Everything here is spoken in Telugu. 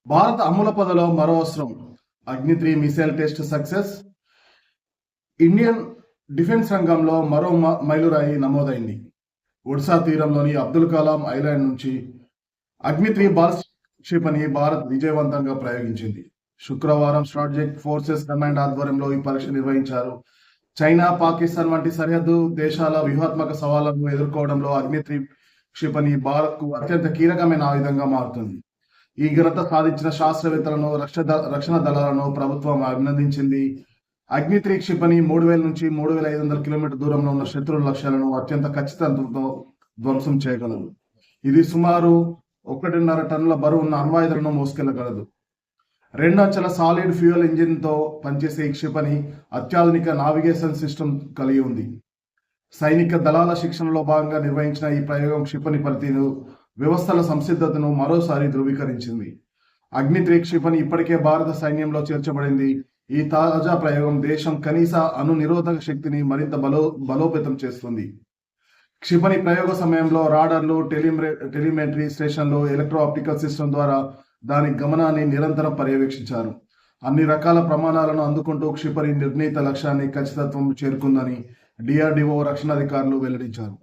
భారత అమ్ముల పొదలో మరో అస్త్రం. Agni three missile test success. Indian defence రంగంలో మరో మైలురాయి నమోదైంది. ఒడిశా తీరంలోని అబ్దుల్ కలాం ఐలాండ్ నుంచి అగ్ని-3 బాలిస్టిక్ క్షిపణి భారత్ విజయవంతంగా ప్రయోగించింది. శుక్రవారం స్ట్రాటజిక్ ఫోర్సెస్ కమాండ్ ఆధ్వర్యంలో ఈ పరీక్ష నిర్వహించారు. చైనా, పాకిస్తాన్ వంటి సరిహద్దు దేశాల వ్యూహాత్మక సవాళ్లను ఎదుర్కోవడంలో అగ్ని-3 క్షిపణి భారత్కు అత్యంత కీలకమైన ఆయుధంగా మారుతుంది. ఈ ఘనత సాధించిన శాస్త్రవేత్తలను, రక్షణ దళాలను ప్రభుత్వం అభినందించింది. అగ్ని-3 క్షిపణి 3000 నుంచి 3500 కిలోమీటర్ దూరంలో ఉన్న శత్రు లక్ష్యాలను అత్యంత ఖచ్చితంతో ధ్వంసం చేయగలదు. ఇది సుమారు 1.5 టన్నుల బరువు ఉన్న అణ్వాయుధాలను మోసుకెళ్లగలదు. 2 అంచెల సాలిడ్ ఫ్యూయల్ ఇంజిన్తో పనిచేసే ఈ క్షిపణి అత్యాధునిక నావిగేషన్ సిస్టమ్ కలిగి ఉంది. సైనిక దళాల శిక్షణలో భాగంగా నిర్వహించిన ఈ ప్రయోగం క్షిపణి పనితీరు, వ్యవస్థల సంసిద్ధతను మరోసారి ధృవీకరించింది. అగ్ని-3 క్షిపణి ఇప్పటికే భారత సైన్యంలో చేర్చబడింది. ఈ తాజా ప్రయోగం దేశం కనీస అణు నిరోధక శక్తిని మరింత బలోపేతం చేస్తుంది. క్షిపణి ప్రయోగ సమయంలో రాడర్లు, టెలిమెట్రీ స్టేషన్లు, ఎలక్ట్రో ఆప్టికల్ సిస్టమ్ ద్వారా దాని గమనాన్ని నిరంతరం పర్యవేక్షించారు. అన్ని రకాల ప్రమాణాలను అందుకుంటూ క్షిపణి నిర్ణీత లక్ష్యాన్ని ఖచ్చితత్వం చేరుకుందని DRDO రక్షణ అధికారులు వెల్లడించారు.